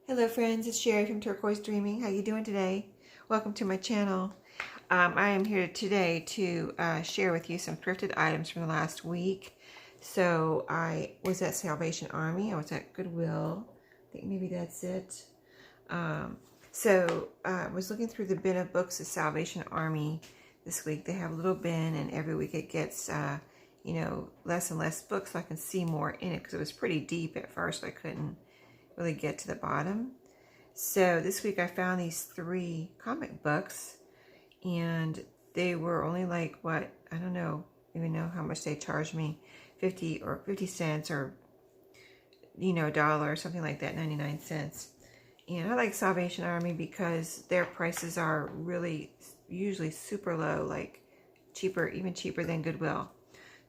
Hello friends, it's Sherry from Turquoise Dreaming. How you doing today? Welcome to my channel. I am here today to share with you some thrifted items from the last week. So I was at Salvation Army. I was at Goodwill. I think maybe that's it. I was looking through the bin of books at Salvation Army this week. They have a little bin, and every week it gets less and less books, so I can see more in it because it was pretty deep at first. I couldn't really get to the bottom. So this week I found these 3 comic books, and they were only like, what, I don't know, even know how much they charged me, 50 cents or a dollar or something like that, 99 cents. And I like Salvation Army because their prices are really usually super low, like cheaper, even cheaper than Goodwill.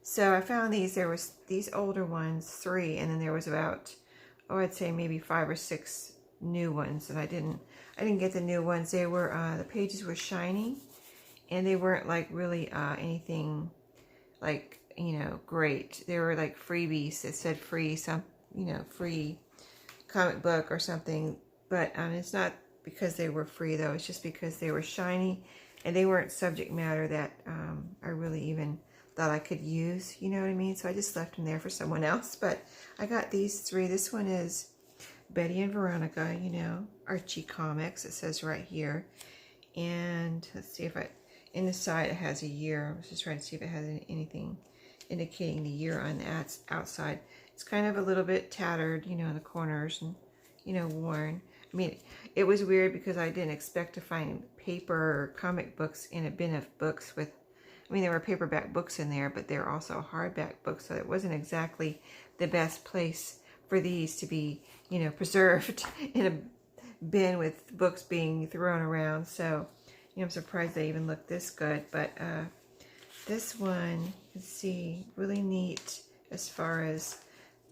So I found these. There was these older ones, 3, and then there was about, I'd say maybe 5 or 6 new ones, and I didn't get the new ones. They were the pages were shiny, and they weren't like really anything like great. They were like freebies that said free free comic book or something. But it's not because they were free though. It's just because they were shiny, and they weren't subject matter that I really even thought I could use, you know what I mean? So I just left them there for someone else. But I got these 3. This one is Betty and Veronica, Archie Comics, it says right here. And let's see if in the side it has a year. I was just trying to see if it has anything indicating the year on the outside. It's kind of a little bit tattered, in the corners, and, worn. I mean, it was weird because I didn't expect to find paper or comic books in a bin of books with, there were paperback books in there, but they're also hardback books, so it wasn't exactly the best place for these to be, preserved in a bin with books being thrown around. So, I'm surprised they even look this good. But this one, you can see, really neat as far as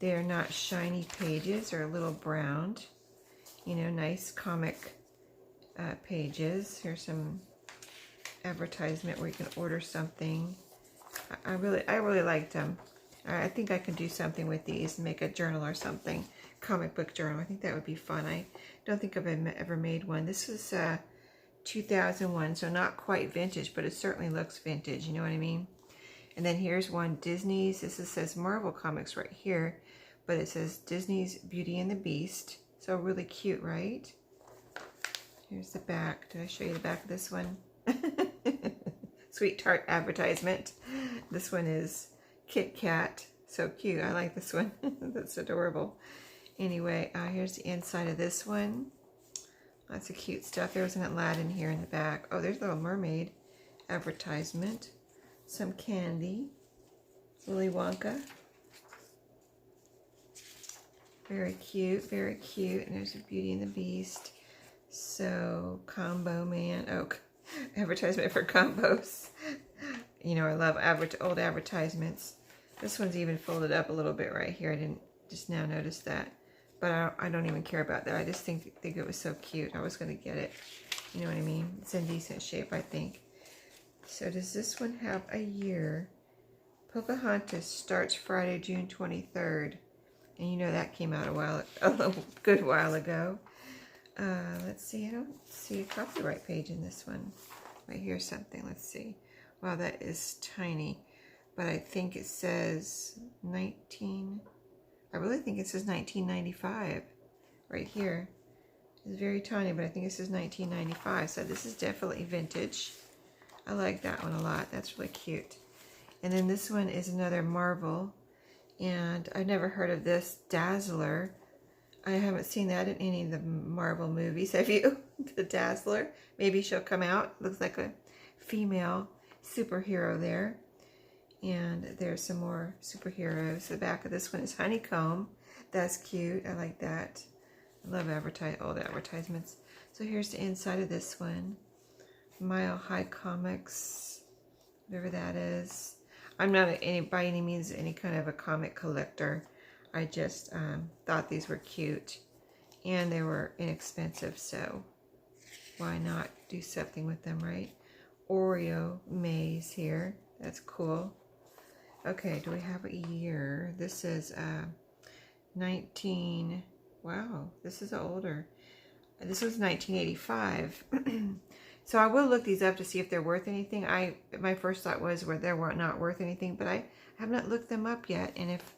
they're not shiny pages. They're a little browned, nice comic pages. Here's some advertisement where you can order something. I really liked them. I think I can do something with these and make a journal or something, comic book journal. I think that would be fun. I don't think I've ever made one. This is 2001, so not quite vintage, but it certainly looks vintage, you know what I mean? And then here's one, Disney's. This says Marvel Comics right here, but it says Disney's Beauty and the Beast. So really cute, right? Here's the back. Did I show you the back of this one? Sweet Tart advertisement. This one is Kit Kat. So cute. I like this one. That's adorable. Anyway, here's the inside of this one. Lots of cute stuff. There's an Aladdin here in the back. Oh, there's a Little Mermaid advertisement. Some candy. Willy Wonka. Very cute. Very cute. And there's a Beauty and the Beast. So, Combo Man. Oh, advertisement for combos. I love old advertisements. This one's even folded up a little bit right here. I didn't just now notice that. But I don't even care about that. I just think it was so cute. I was going to get it. You know what I mean? It's in decent shape, I think. So does this one have a year? Pocahontas starts Friday, June 23rd. And that came out a good while ago. Let's see. I don't see a copyright page in this one. Right here's something. Let's see. Wow, that is tiny. But I think it says I really think it says 1995 right here. It's very tiny, but I think it says 1995. So this is definitely vintage. I like that one a lot. That's really cute. And then this one is another Marvel. And I've never heard of this, Dazzler. I haven't seen that in any of the Marvel movies. Have you? The Dazzler. Maybe she'll come out. Looks like a female superhero there. And there's some more superheroes. The back of this one is Honeycomb. That's cute. I like that. I love old advertisements. So here's the inside of this one. Mile High Comics. Whatever that is. I'm not by any means any kind of a comic collector. I just thought these were cute. And they were inexpensive, so why not do something with them, right? Oreo Maze here. That's cool. Okay, do we have a year? This is wow, this is older. This was 1985. So I will look these up to see if they're worth anything. My first thought was they were not worth anything, but I have not looked them up yet. And if,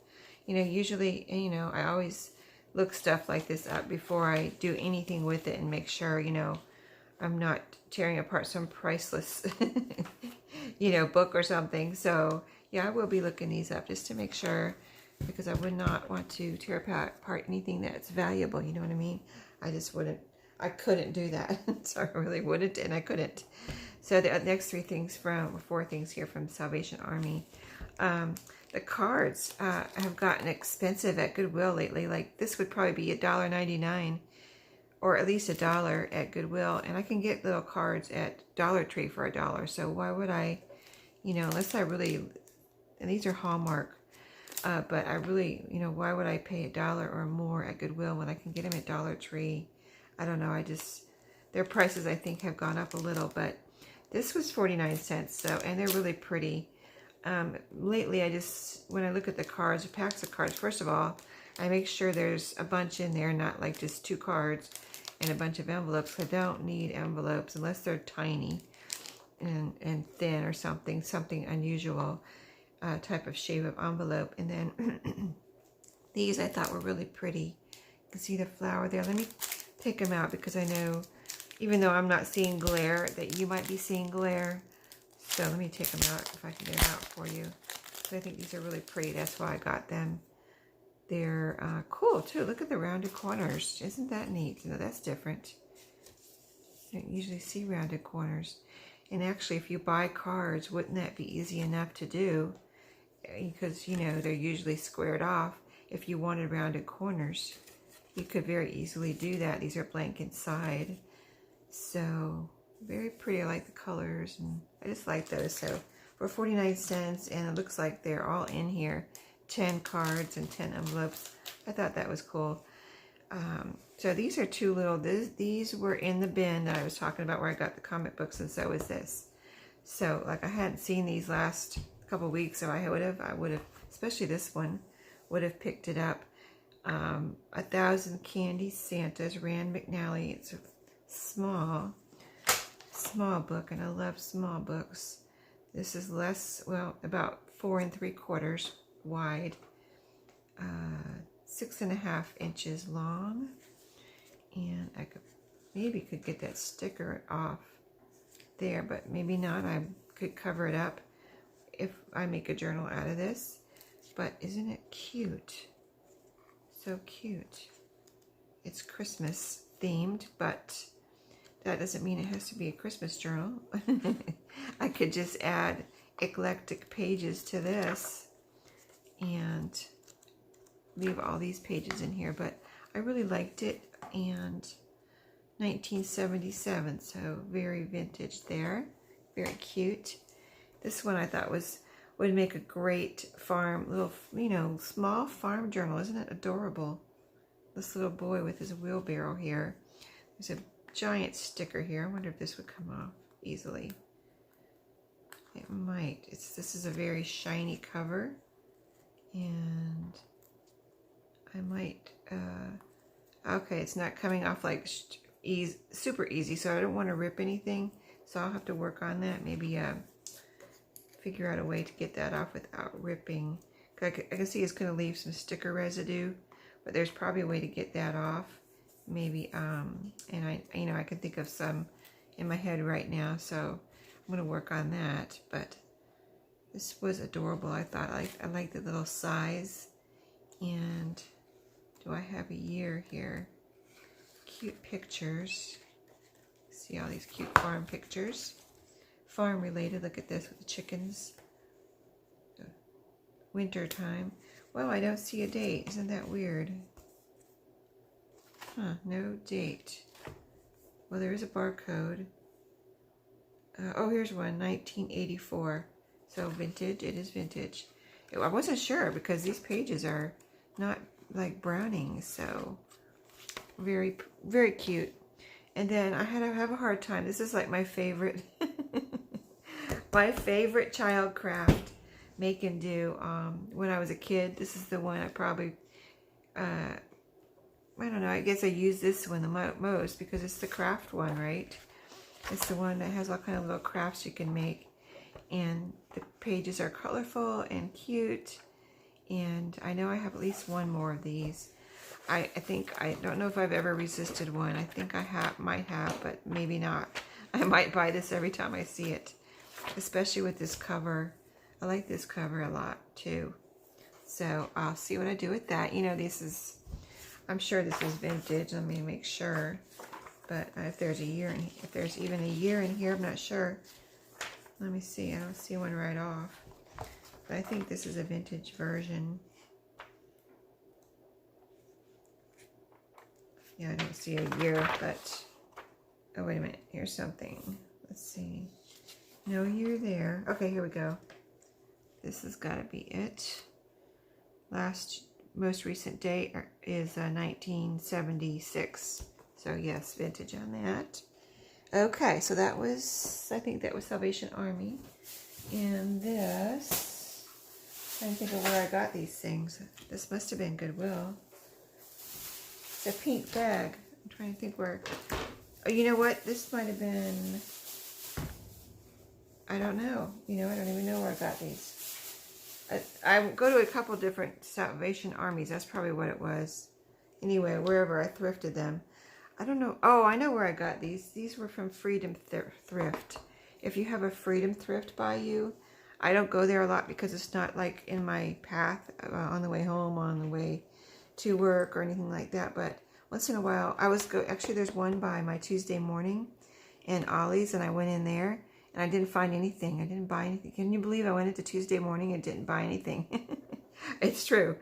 usually, I always look stuff like this up before I do anything with it and make sure, I'm not tearing apart some priceless, book or something. So yeah, I will be looking these up just to make sure, because I would not want to tear apart anything that's valuable. You know what I mean? I couldn't do that. So I really wouldn't, and I couldn't. So the next four things here from Salvation Army. The cards have gotten expensive at Goodwill lately. Like this would probably be $1.99 or at least $1 at Goodwill. And I can get little cards at Dollar Tree for $1. So why would I, unless I really, and these are Hallmark, but I really, why would I pay $1 or more at Goodwill when I can get them at Dollar Tree? I don't know. Their prices, I think, have gone up a little, but this was 49 cents. So, and they're really pretty. Lately, when I look at the cards, the packs of cards, first of all, I make sure there's a bunch in there, not like just 2 cards and a bunch of envelopes. I don't need envelopes unless they're tiny and thin or something unusual type of shape of envelope. And then these I thought were really pretty. You can see the flower there. Let me take them out because I know, even though I'm not seeing glare, that you might be seeing glare. So let me take them out if I can get them out for you. So I think these are really pretty. That's why I got them. They're cool too. Look at the rounded corners. Isn't that neat? That's different. I don't usually see rounded corners. And actually, if you buy cards, wouldn't that be easy enough to do? Because, they're usually squared off. If you wanted rounded corners, you could very easily do that. These are blank inside. So, very pretty. I like the colors, and I just like those. So, for 49 cents, and it looks like they're all in here. 10 cards and 10 envelopes. I thought that was cool. So these are 2 little, these were in the bin that I was talking about where I got the comic books, and so is this. So, like, I hadn't seen these last couple weeks, so I would have, especially this one, would have picked it up. 1,000 Candy Santas, Rand McNally. It's a small book, and I love small books. This is about 4 3/4 wide, 6.5 inches long, and I maybe could get that sticker off there, but maybe not. I could cover it up if I make a journal out of this. But isn't it cute? So cute. It's Christmas themed, but that doesn't mean it has to be a Christmas journal. I could just add eclectic pages to this and leave all these pages in here, but I really liked it. And 1977, so very vintage there, very cute. This one I thought would make a great small farm journal. Isn't it adorable? This little boy with his wheelbarrow here. There's a giant sticker here. I wonder if this would come off easily. It might. This is a very shiny cover. And I might, okay, it's not coming off like super easy, so I don't want to rip anything, so I'll have to work on that. Maybe figure out a way to get that off without ripping. I can see it's going to leave some sticker residue, but there's probably a way to get that off. Maybe, and I can think of some in my head right now, so I'm going to work on that. But this was adorable. I thought I like the little size. And do I have a year here? Cute pictures. See all these cute farm pictures. Farm related. Look at this with the chickens. Winter time. Well, I don't see a date. Isn't that weird? Huh, no date. Well, there is a barcode. Oh, here's one, 1984. So vintage, it is vintage. I wasn't sure because these pages are not like Browning, so very, very cute. And then I have a hard time. This is like my favorite, my favorite child craft, make and do. When I was a kid, this is the one I probably, I don't know, I guess I use this one the most because it's the craft one, right? It's the one that has all kind of little crafts you can make. And the pages are colorful and cute. And I know I have at least one more of these. I think, I don't know if I've ever resisted one. I think I might have, but maybe not. I might buy this every time I see it, especially with this cover. I like this cover a lot too. So I'll see what I do with that. You know, this is, I'm sure this is vintage. Let me make sure. But if there's a year, if there's even a year in here, I'm not sure. Let me see. I don't see one right off. But I think this is a vintage version. Yeah, I don't see a year, but... Oh, wait a minute. Here's something. Let's see. No year there. Okay, here we go. This has got to be it. Most recent date is 1976. So, yes, vintage on that. Okay, so that was, I think that was Salvation Army. And this, I'm trying to think of where I got these things. This must have been Goodwill. It's a pink bag. I'm trying to think where. Oh, you know what? This might have been, I don't know. You know, I don't even know where I got these. I go to a couple different Salvation Armies. That's probably what it was. Anyway, wherever I thrifted them. I don't know. Oh, I know where I got these. These were from Freedom Thrift. If you have a Freedom Thrift by you, I don't go there a lot because it's not like in my path on the way home, on the way to work or anything like that. But once in a while, actually there's one by my Tuesday morning in Ollie's, and I went in there and I didn't find anything. I didn't buy anything. Can you believe I went into Tuesday morning and didn't buy anything? It's true.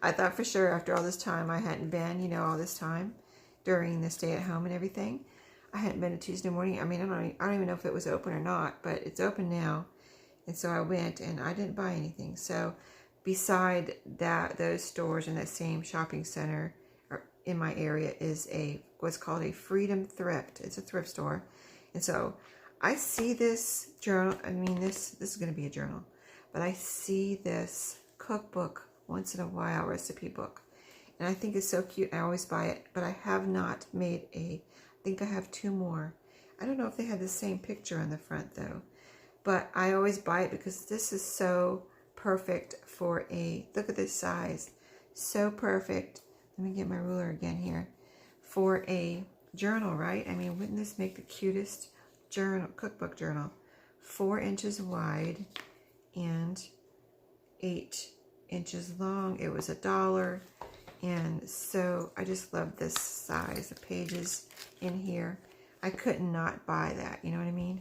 I thought for sure after all this time I hadn't been, you know, all this time during the stay at home and everything. I hadn't been to Tuesday morning. I mean, I don't even know if it was open or not, but it's open now. And so I went and I didn't buy anything. So beside those stores in that same shopping center in my area is what's called a Freedom Thrift. It's a thrift store. And so I see this journal. I mean, this is going to be a journal, but I see this cookbook once in a while, recipe book. And I think it's so cute. I always buy it, but I have not made I think I have 2 more. I don't know if they have the same picture on the front though, but I always buy it because this is so perfect for look at this size. So perfect. Let me get my ruler again here. For a journal, right? I mean, wouldn't this make the cutest cookbook journal? 4 inches wide and 8 inches long. It was $1. And so I just love this size. The pages in here. I could not buy that. You know what I mean?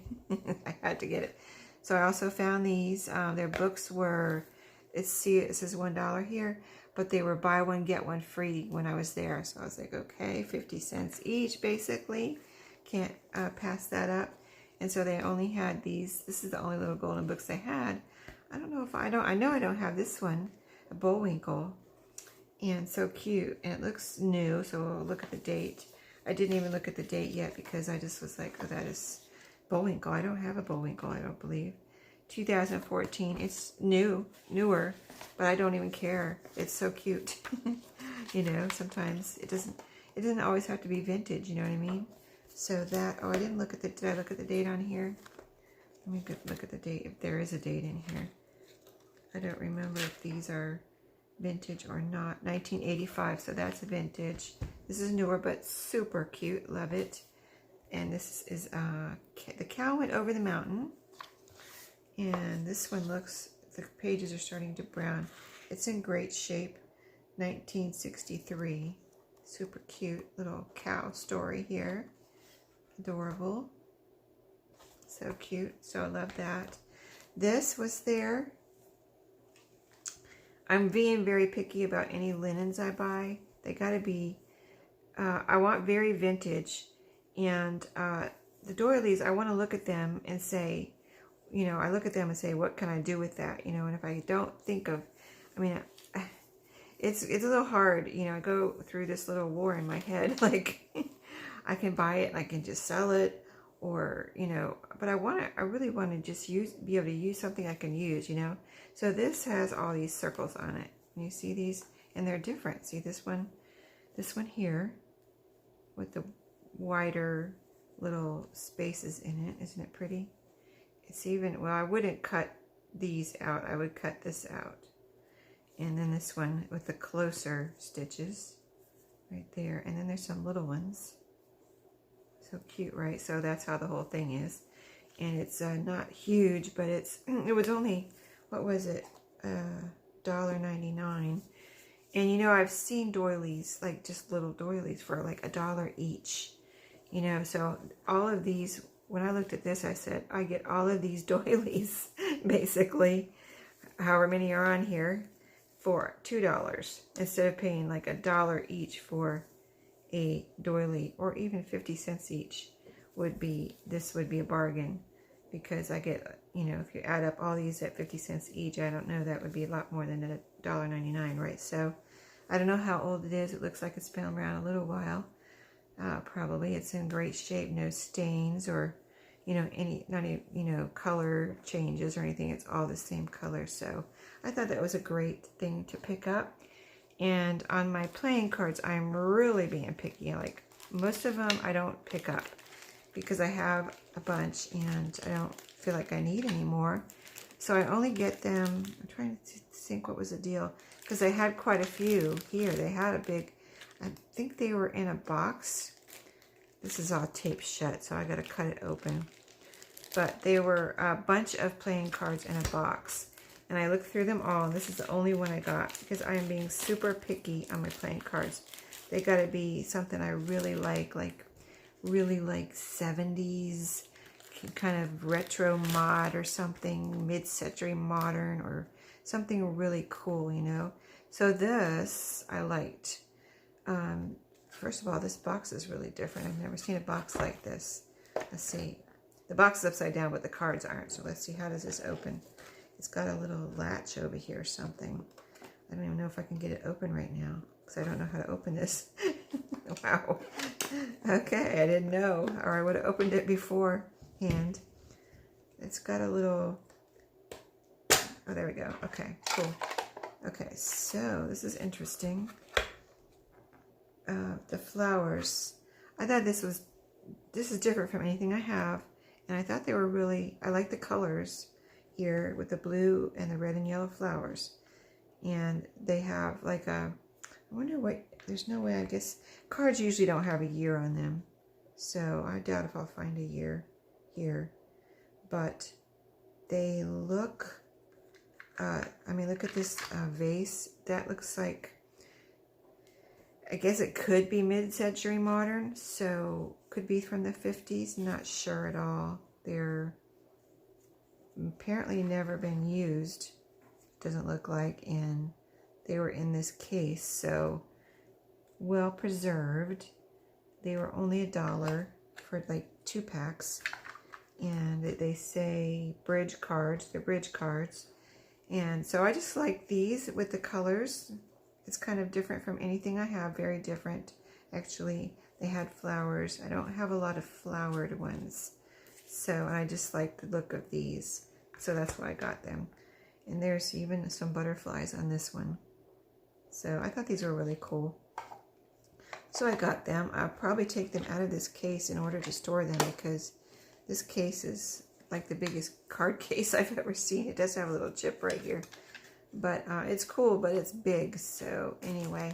I had to get it. So I also found these. Their books were, it says $1 here, but they were buy one, get one free when I was there. So I was like, okay, 50 cents each, basically. Can't pass that up. And so they only had these. This is the only little golden books they had. I don't know if I know I don't have this one, a Bullwinkle. And so cute. And it looks new, so we'll look at the date. I didn't even look at the date yet because I just was like, oh, that is Bullwinkle. I don't have a Bullwinkle, I don't believe. 2014. It's newer, but I don't even care. It's so cute. You know, sometimes it doesn't always have to be vintage, you know what I mean? So that, oh, I didn't look at did I look at the date on here? Let me look at the date, if there is a date in here. I don't remember if these are vintage or not. 1985, so that's a vintage. This is newer, but super cute. Love it. And this is The Cow Went Over the Mountain. And this one looks, the pages are starting to brown. It's in great shape. 1963. Super cute little cow story here. Adorable. So cute. So I love that. This was there. I'm being very picky about any linens I buy. They gotta be, I want very vintage. And the doilies, I want to look at them and say, you know, I look at them and say, what can I do with that? You know, and if I don't think of, I mean, it's a little hard, you know, I go through this little war in my head, like, I can buy it and I can just sell it, or, you know, but I really want to just be able to use something I can use, you know. So this has all these circles on it. And you see these? And they're different. See this one? this one here with the wider little spaces in it. Isn't it pretty? It's even, well, I wouldn't cut these out. I would cut this out. And then this one with the closer stitches right there. And then there's some little ones. So cute, right? So that's how the whole thing is. And it's not huge, but it was only, what was it? $1.99. And you know, I've seen doilies, like just little doilies for like $1 each. You know, so all of these, when I looked at this, I said, I get all of these doilies, basically, however many are on here, for $2 instead of paying like $1 each for a doily, or even 50 cents each would be, this would be a bargain, because I get, you know, if you add up all these at 50 cents each, I don't know, that would be a lot more than $1.99, right? So I don't know how old it is. It looks like it's been around a little while. Probably it's in great shape, no stains or, you know, you know, color changes or anything. It's all the same color. So I thought that was a great thing to pick up. And on my playing cards, I'm really being picky. Like most of them I don't pick up because I have a bunch and I don't feel like I need any more. So I only get them, I'm trying to think what was the deal, because I had quite a few here. They had a big, I think they were in a box. This is all taped shut, so I got to cut it open. But they were a bunch of playing cards in a box. And I looked through them all, and this is the only one I got, because I am being super picky on my playing cards. They got to be something I really like really like 70s, kind of retro mod or something, mid-century modern, or something really cool, you know. So this I liked. First of all, this box is really different. I've never seen a box like this. Let's see. The box is upside down, but the cards aren't. So let's see, how does this open? It's got a little latch over here or something. I don't even know if I can get it open right now, because I don't know how to open this. Wow. Okay, I didn't know, or I would have opened it beforehand. It's got a little, oh, there we go. Okay, cool. Okay, so this is interesting. The flowers. I thought this is different from anything I have, and I thought they were really, I like the colors here with the blue and the red and yellow flowers. And they have like a, I wonder what, there's no way, I guess, cards usually don't have a year on them. So I doubt if I'll find a year here. But they look, I mean, look at this vase. That looks like, I guess it could be mid-century modern. So could be from the 50s. Not sure at all. They're apparently never been used. Doesn't look like, and they were in this case, so well preserved. They were only $1 for like 2 packs, and they say bridge cards. They're bridge cards, and so I just like these with the colors. It's kind of different from anything I have. Very different, actually. They had flowers. I don't have a lot of flowered ones, so I just like the look of these, so that's why I got them. And there's even some butterflies on this one. So I thought these were really cool. So I got them. I'll probably take them out of this case in order to store them, because this case is like the biggest card case I've ever seen. It does have a little chip right here. But it's cool, but it's big. So anyway,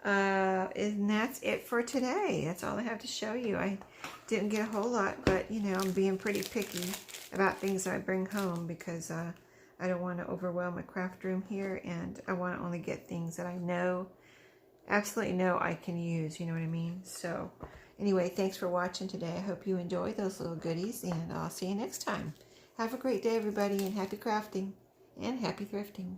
and that's it for today. That's all I have to show you. I didn't get a whole lot, but you know, I'm being pretty picky about things I bring home, because I don't want to overwhelm my craft room here, and I want to only get things that I know, absolutely know I can use, you know what I mean? So anyway, thanks for watching today. I hope you enjoyed those little goodies, and I'll see you next time. Have a great day, everybody, and happy crafting and happy thrifting.